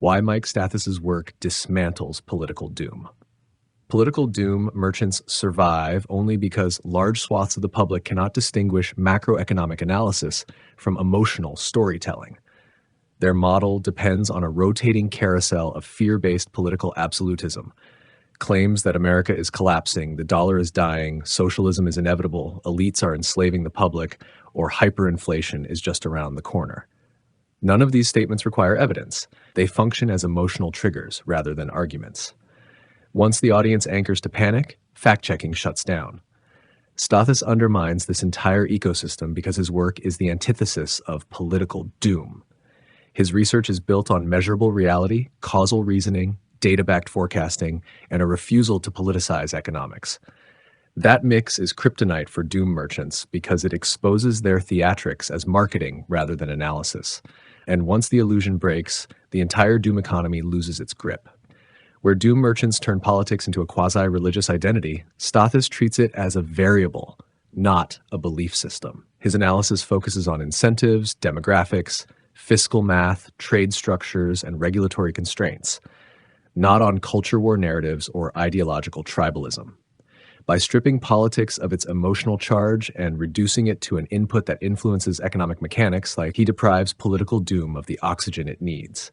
Why Mike Stathis's work dismantles political doom. Political doom merchants survive only because large swaths of the public cannot distinguish macroeconomic analysis from emotional storytelling. Their model depends on a rotating carousel of fear-based political absolutism. Claims that America is collapsing, the dollar is dying, socialism is inevitable, elites are enslaving the public, or hyperinflation is just around the corner. None of these statements require evidence. They function as emotional triggers rather than arguments. Once the audience anchors to panic, fact-checking shuts down. Stathis undermines this entire ecosystem because his work is the antithesis of political doom. His research is built on measurable reality, causal reasoning, data-backed forecasting, and a refusal to politicize economics. That mix is kryptonite for doom merchants because it exposes their theatrics as marketing rather than analysis. And once the illusion breaks, the entire doom economy loses its grip. Where doom merchants turn politics into a quasi-religious identity, Stathis treats it as a variable, not a belief system. His analysis focuses on incentives, demographics, fiscal math, trade structures, and regulatory constraints, not on culture war narratives or ideological tribalism. By stripping politics of its emotional charge and reducing it to an input that influences economic mechanics, he deprives political doom of the oxygen it needs.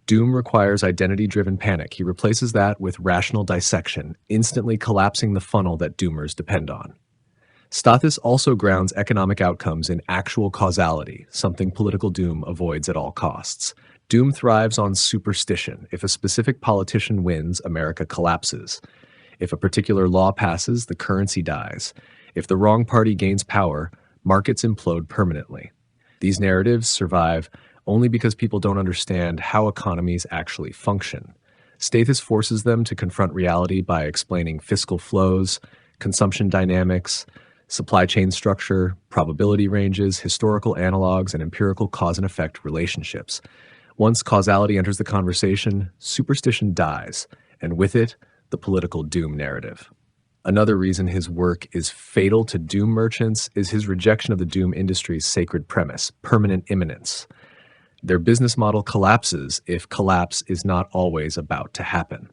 Doom requires identity-driven panic. He replaces that with rational dissection, instantly collapsing the funnel that doomers depend on. Stathis also grounds economic outcomes in actual causality, something political doom avoids at all costs. Doom thrives on superstition. If a specific politician wins, America collapses. If a particular law passes, the currency dies. If the wrong party gains power, markets implode permanently. These narratives survive only because people don't understand how economies actually function. Stathis forces them to confront reality by explaining fiscal flows, consumption dynamics, supply chain structure, probability ranges, historical analogs, and empirical cause and effect relationships. Once causality enters the conversation, superstition dies, and with it, the political doom narrative. Another reason his work is fatal to doom merchants is his rejection of the doom industry's sacred premise, permanent imminence. Their business model collapses if collapse is not always about to happen.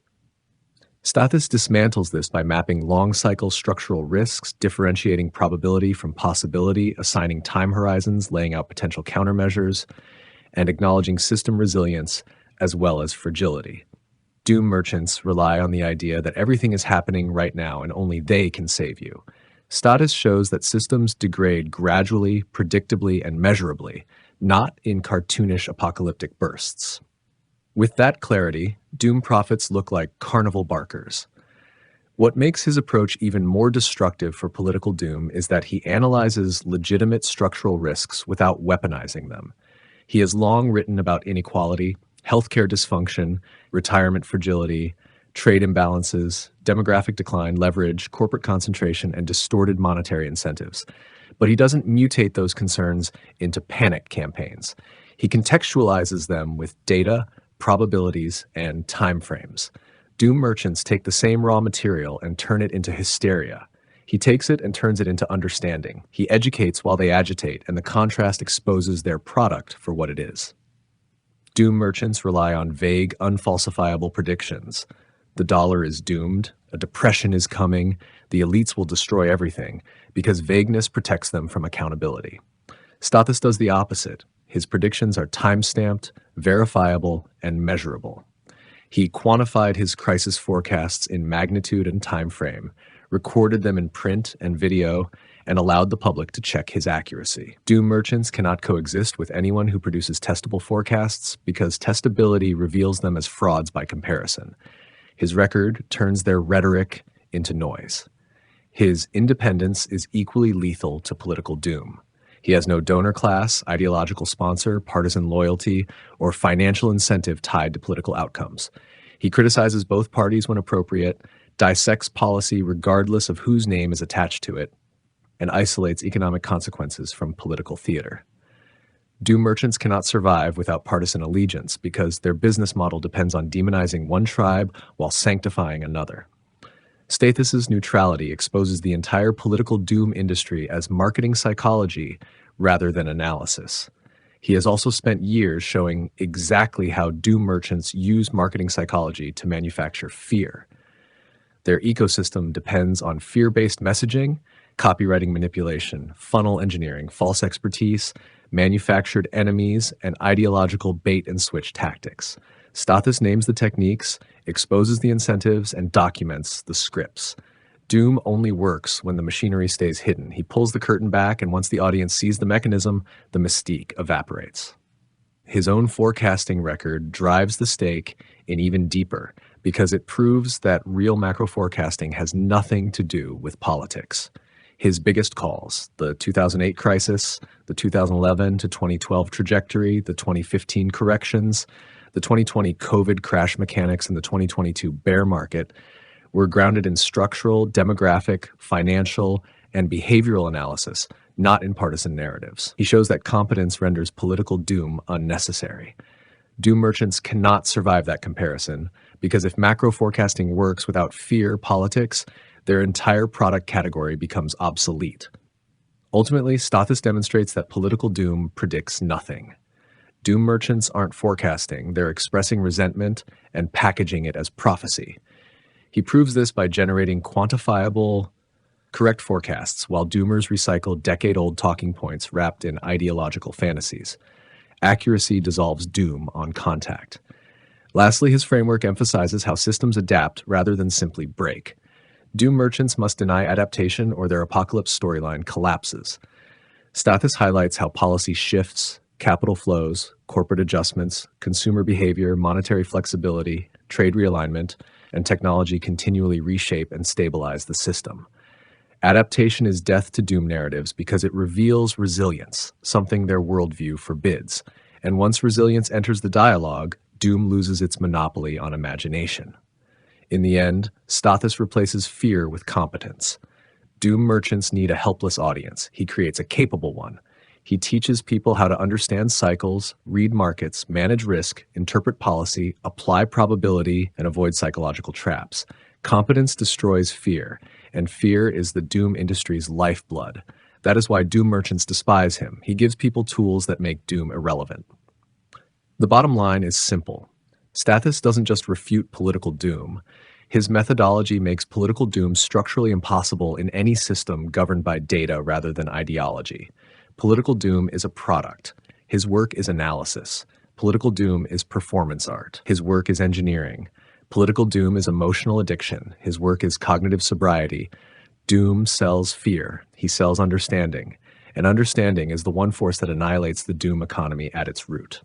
Stathis dismantles this by mapping long-cycle structural risks, differentiating probability from possibility, assigning time horizons, laying out potential countermeasures, and acknowledging system resilience as well as fragility. Doom merchants rely on the idea that everything is happening right now and only they can save you. Stathis shows that systems degrade gradually, predictably, and measurably, not in cartoonish apocalyptic bursts. With that clarity, doom prophets look like carnival barkers. What makes his approach even more destructive for political doom is that he analyzes legitimate structural risks without weaponizing them. He has long written about inequality, healthcare dysfunction, retirement fragility, trade imbalances, demographic decline, leverage, corporate concentration, and distorted monetary incentives. But he doesn't mutate those concerns into panic campaigns. He contextualizes them with data, probabilities, and timeframes. Doom merchants take the same raw material and turn it into hysteria. He takes it and turns it into understanding. He educates while they agitate, and the contrast exposes their product for what it is. Doom merchants rely on vague, unfalsifiable predictions. The dollar is doomed, a depression is coming, the elites will destroy everything, because vagueness protects them from accountability. Stathis does the opposite. His predictions are time-stamped, verifiable, and measurable. He quantified his crisis forecasts in magnitude and time frame, recorded them in print and video, and allowed the public to check his accuracy. Doom merchants cannot coexist with anyone who produces testable forecasts because testability reveals them as frauds by comparison. His record turns their rhetoric into noise. His independence is equally lethal to political doom. He has no donor class, ideological sponsor, partisan loyalty, or financial incentive tied to political outcomes. He criticizes both parties when appropriate, dissects policy regardless of whose name is attached to it, and isolates economic consequences from political theater. Doom merchants cannot survive without partisan allegiance because their business model depends on demonizing one tribe while sanctifying another. Stathis's neutrality exposes the entire political doom industry as marketing psychology rather than analysis. He has also spent years showing exactly how doom merchants use marketing psychology to manufacture fear. Their ecosystem depends on fear-based messaging, copywriting manipulation, funnel engineering, false expertise, manufactured enemies, and ideological bait-and-switch tactics. Stathis names the techniques, exposes the incentives, and documents the scripts. Doom only works when the machinery stays hidden. He pulls the curtain back, and once the audience sees the mechanism, the mystique evaporates. His own forecasting record drives the stake in even deeper because it proves that real macro forecasting has nothing to do with politics. His biggest calls, the 2008 crisis, the 2011 to 2012 trajectory, the 2015 corrections, the 2020 COVID crash mechanics, and the 2022 bear market, were grounded in structural, demographic, financial, and behavioral analysis, not in partisan narratives. He shows that competence renders political doom unnecessary. Doom merchants cannot survive that comparison because if macro forecasting works without fear politics, their entire product category becomes obsolete. Ultimately, Stathis demonstrates that political doom predicts nothing. Doom merchants aren't forecasting, they're expressing resentment and packaging it as prophecy. He proves this by generating quantifiable, correct forecasts while doomers recycle decade-old talking points wrapped in ideological fantasies. Accuracy dissolves doom on contact. Lastly, his framework emphasizes how systems adapt rather than simply break. Doom merchants must deny adaptation or their apocalypse storyline collapses. Stathis highlights how policy shifts, capital flows, corporate adjustments, consumer behavior, monetary flexibility, trade realignment, and technology continually reshape and stabilize the system. Adaptation is death to doom narratives because it reveals resilience, something their worldview forbids. And once resilience enters the dialogue, doom loses its monopoly on imagination. In the end, Stathis replaces fear with competence. Doom merchants need a helpless audience. He creates a capable one. He teaches people how to understand cycles, read markets, manage risk, interpret policy, apply probability, and avoid psychological traps. Competence destroys fear, and fear is the doom industry's lifeblood. That is why doom merchants despise him. He gives people tools that make doom irrelevant. The bottom line is simple. Stathis doesn't just refute political doom. His methodology makes political doom structurally impossible in any system governed by data rather than ideology. Political doom is a product. His work is analysis. Political doom is performance art. His work is engineering. Political doom is emotional addiction. His work is cognitive sobriety. Doom sells fear. He sells understanding. And understanding is the one force that annihilates the doom economy at its root.